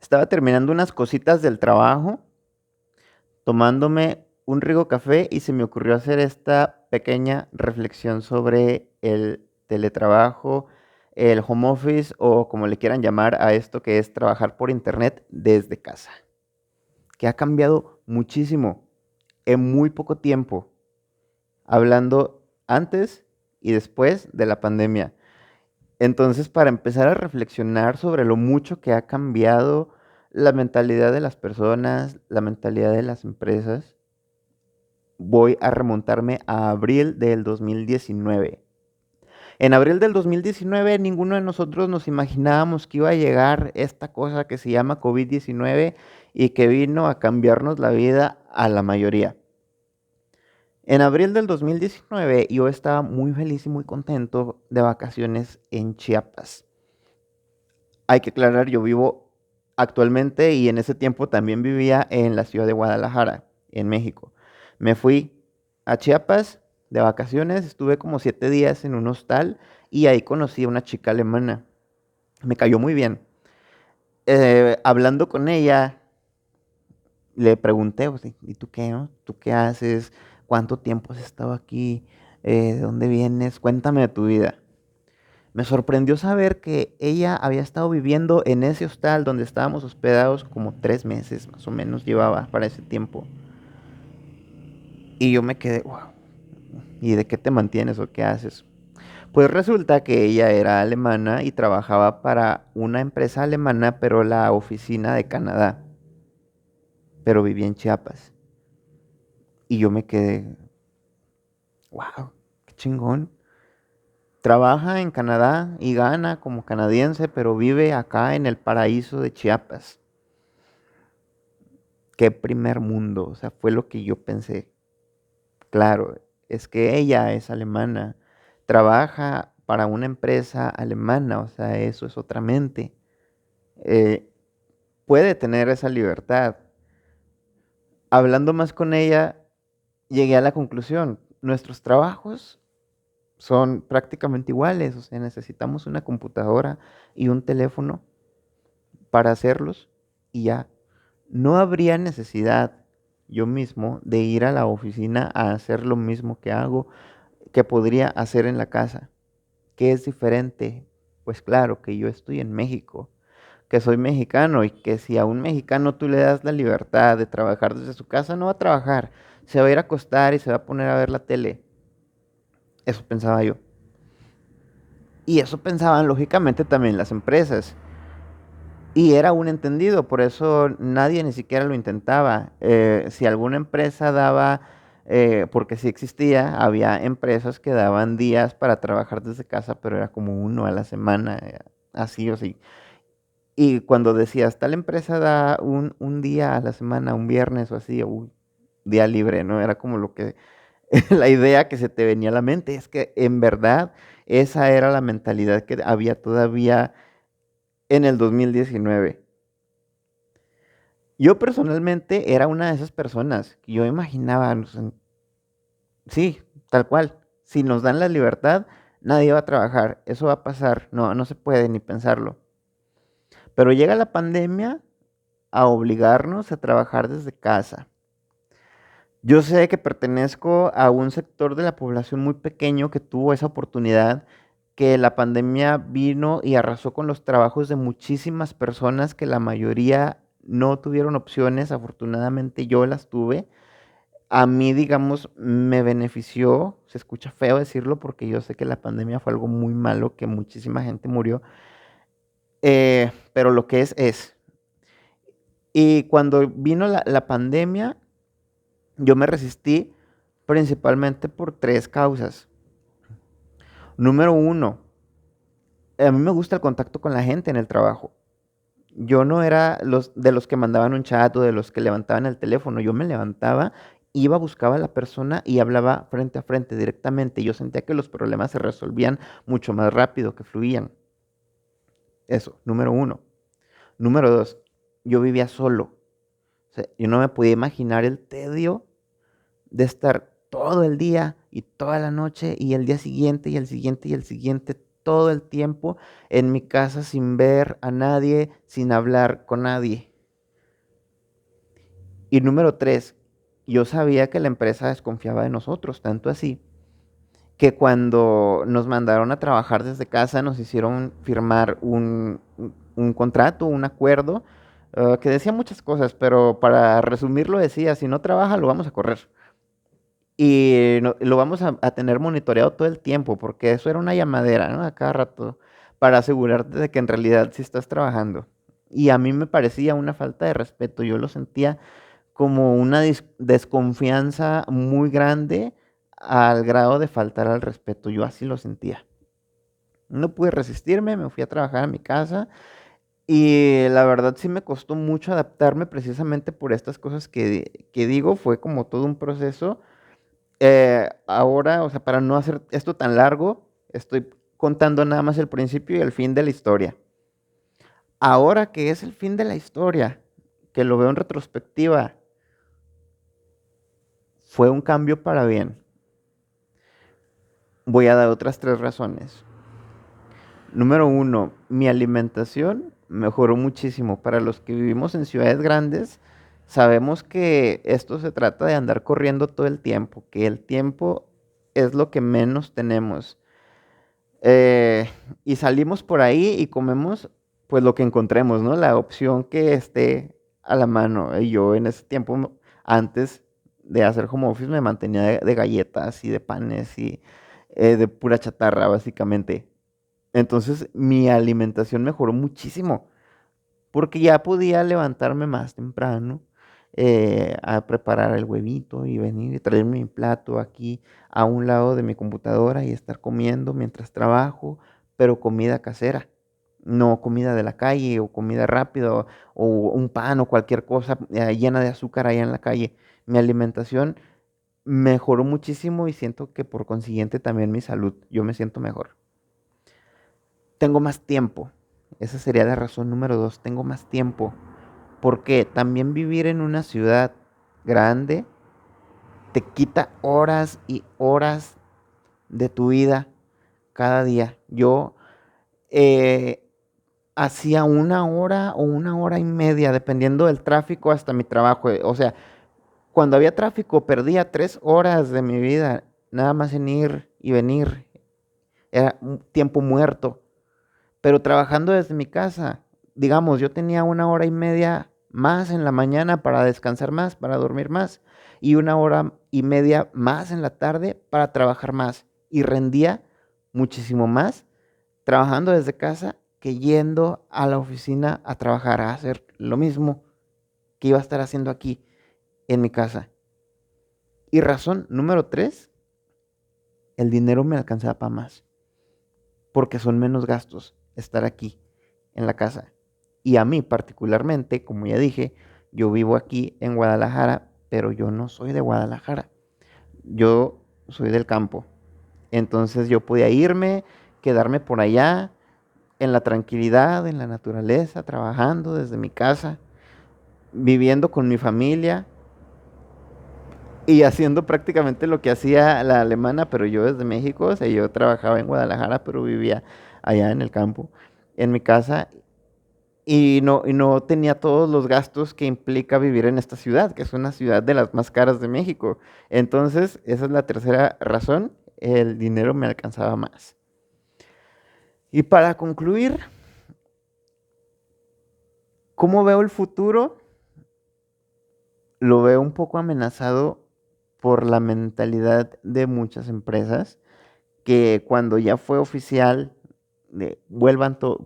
Estaba terminando unas cositas del trabajo, tomándome un rico café y se me ocurrió hacer esta pequeña reflexión sobre el teletrabajo, el home office o como le quieran llamar a esto que es trabajar por internet desde casa, que ha cambiado muchísimo en muy poco tiempo, hablando antes y después de la pandemia. Entonces, para empezar a reflexionar sobre lo mucho que ha cambiado la mentalidad de las personas, la mentalidad de las empresas, voy a remontarme a abril del 2019. En abril del 2019, ninguno de nosotros nos imaginábamos que iba a llegar esta cosa que se llama COVID-19 y que vino a cambiarnos la vida a la mayoría. En abril del 2019 yo estaba muy feliz y muy contento de vacaciones en Chiapas. Hay que aclarar, yo vivo actualmente y en ese tiempo también vivía en la ciudad de Guadalajara, en México. Me fui a Chiapas de vacaciones, estuve como 7 días en un hostal y ahí conocí a una chica alemana. Me cayó muy bien. Hablando con ella, le pregunté, pues, ¿y tú qué, no? ¿Tú qué haces? ¿Cuánto tiempo has estado aquí? ¿De dónde vienes? Cuéntame de tu vida. Me sorprendió saber que ella había estado viviendo en ese hostal donde estábamos hospedados como 3 meses, más o menos llevaba para ese tiempo. Y yo me quedé, wow, ¿y de qué te mantienes o qué haces? Pues resulta que ella era alemana y trabajaba para una empresa alemana, pero la oficina de Canadá, pero vivía en Chiapas. Y yo me quedé, wow, qué chingón. Trabaja en Canadá y gana como canadiense, pero vive acá en el paraíso de Chiapas. Qué primer mundo, o sea, fue lo que yo pensé. Claro, es que ella es alemana, trabaja para una empresa alemana, o sea, eso es otra mente. Eh, Puede tener esa libertad. Hablando más con ella, llegué a la conclusión, nuestros trabajos son prácticamente iguales, o sea, necesitamos una computadora y un teléfono para hacerlos y ya. No habría necesidad yo mismo de ir a la oficina a hacer lo mismo que hago, que podría hacer en la casa. ¿Qué es diferente? Pues claro, que yo estoy en México, que soy mexicano y que si a un mexicano tú le das la libertad de trabajar desde su casa, no va a trabajar, se va a ir a acostar y se va a poner a ver la tele. Eso pensaba yo. Y eso pensaban lógicamente también las empresas. Y era un entendido, por eso nadie ni siquiera lo intentaba. Si alguna empresa daba, porque sí existía, había empresas que daban días para trabajar desde casa, pero era como uno a la semana, así o sí. Y cuando decías, tal empresa da un día a la semana, un viernes o así, uy, día libre, ¿no? Era como lo que, la idea que se te venía a la mente. Es que en verdad esa era la mentalidad que había todavía en el 2019. Yo personalmente era una de esas personas que yo imaginaba, o sea, sí, tal cual, si nos dan la libertad, nadie va a trabajar, eso va a pasar, no, no se puede ni pensarlo. Pero llega la pandemia a obligarnos a trabajar desde casa. Yo sé que pertenezco a un sector de la población muy pequeño que tuvo esa oportunidad, que la pandemia vino y arrasó con los trabajos de muchísimas personas que la mayoría no tuvieron opciones, afortunadamente yo las tuve. A mí, digamos, me benefició, se escucha feo decirlo porque yo sé que la pandemia fue algo muy malo, que muchísima gente murió, pero lo que es. Y cuando vino la pandemia, yo me resistí principalmente por tres causas. Número uno, a mí me gusta el contacto con la gente en el trabajo. Yo no era de los que mandaban un chat o de los que levantaban el teléfono. Yo me levantaba, iba, buscaba a la persona y hablaba frente a frente directamente. Yo sentía que los problemas se resolvían mucho más rápido, que fluían. Eso, número uno. Número dos, yo vivía solo. O sea, yo no me podía imaginar el tedio de estar todo el día y toda la noche y el día siguiente y el siguiente y el siguiente. todo el tiempo en mi casa sin ver a nadie, sin hablar con nadie. Y número tres, yo sabía que la empresa desconfiaba de nosotros, tanto así que cuando nos mandaron a trabajar desde casa nos hicieron firmar un contrato, un acuerdo, que decía muchas cosas, pero para resumirlo decía, si no trabaja lo vamos a correr. Y lo vamos a tener monitoreado todo el tiempo, porque eso era una llamadera, ¿no? A cada rato, para asegurarte de que en realidad sí estás trabajando. Y a mí me parecía una falta de respeto, yo lo sentía como una desconfianza muy grande al grado de faltar al respeto. Yo así lo sentía. No pude resistirme, me fui a trabajar a mi casa y la verdad sí me costó mucho adaptarme precisamente por estas cosas que digo. Fue como todo un proceso. Ahora, o sea, para no hacer esto tan largo, estoy contando nada más el principio y el fin de la historia. Ahora que es el fin de la historia, que lo veo en retrospectiva, fue un cambio para bien. Voy a dar otras tres razones. Número uno, mi alimentación mejoró muchísimo. Para los que vivimos en ciudades grandes, sabemos que esto se trata de andar corriendo todo el tiempo, que el tiempo es lo que menos tenemos. Eh, y salimos por ahí y comemos pues lo que encontremos, ¿no? La opción que esté a la mano. Y yo en ese tiempo, antes de hacer home office, me mantenía de galletas y de panes y de pura chatarra, básicamente. Entonces mi alimentación mejoró muchísimo porque ya podía levantarme más temprano a preparar el huevito y venir y traerme mi plato aquí a un lado de mi computadora y estar comiendo mientras trabajo, pero comida casera, no comida de la calle o comida rápida o un pan o cualquier cosa llena de azúcar allá en la calle. Mi alimentación mejoró muchísimo y siento que por consiguiente también mi salud, yo me siento mejor. Tengo más tiempo. Esa sería la razón número dos. Tengo más tiempo. Porque también vivir en una ciudad grande te quita horas y horas de tu vida cada día. Yo eh, hacía una hora o una hora y media, dependiendo del tráfico, hasta mi trabajo. O sea, cuando había tráfico perdía 3 horas de mi vida, nada más en ir y venir. Era un tiempo muerto. Pero trabajando desde mi casa, digamos, yo tenía una hora y media más en la mañana para descansar más, para dormir más, y una hora y media más en la tarde para trabajar más. Y rendía muchísimo más trabajando desde casa que yendo a la oficina a trabajar, a hacer lo mismo que iba a estar haciendo aquí en mi casa. Y razón número tres, el dinero me alcanzaba para más, porque son menos gastos estar aquí en la casa. Y a mí particularmente, como ya dije, yo vivo aquí en Guadalajara, pero yo no soy de Guadalajara. Yo soy del campo. Entonces yo podía irme, quedarme por allá, en la tranquilidad, en la naturaleza, trabajando desde mi casa, viviendo con mi familia y haciendo prácticamente lo que hacía la alemana, pero yo desde México. O sea, yo trabajaba en Guadalajara, pero vivía allá en el campo, en mi casa. Y no tenía todos los gastos que implica vivir en esta ciudad, que es una ciudad de las más caras de México. Entonces, esa es la tercera razón, el dinero me alcanzaba más. Y para concluir, ¿cómo veo el futuro? Lo veo un poco amenazado por la mentalidad de muchas empresas que cuando ya fue oficial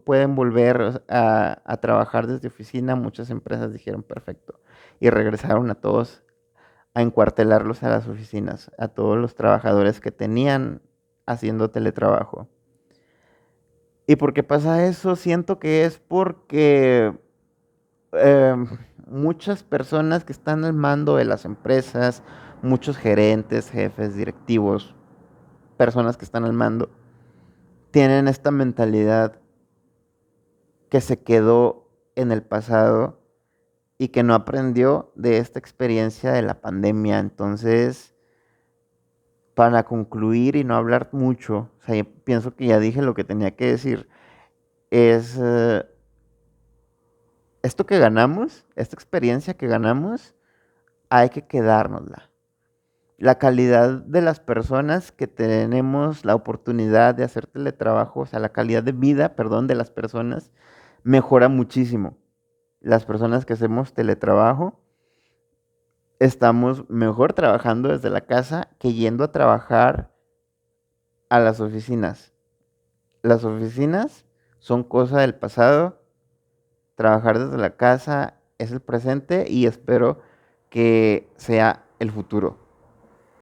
pueden volver a trabajar desde oficina. Muchas empresas dijeron perfecto y regresaron a todos a encuartelarlos a las oficinas, a todos los trabajadores que tenían haciendo teletrabajo. ¿Y por qué pasa eso? Siento que es porque eh, muchas personas que están al mando de las empresas, muchos gerentes, jefes, directivos, personas que están al mando, tienen esta mentalidad que se quedó en el pasado y que no aprendió de esta experiencia de la pandemia. Entonces, para concluir y no hablar mucho, o sea, yo pienso que ya dije lo que tenía que decir, es esto que ganamos, esta experiencia que ganamos, hay que quedárnosla. La calidad de las personas que tenemos la oportunidad de hacer teletrabajo, o sea, la calidad de vida, perdón, de las personas mejora muchísimo. Las personas que hacemos teletrabajo estamos mejor trabajando desde la casa que yendo a trabajar a las oficinas. Las oficinas son cosa del pasado. Trabajar desde la casa es el presente y espero que sea el futuro.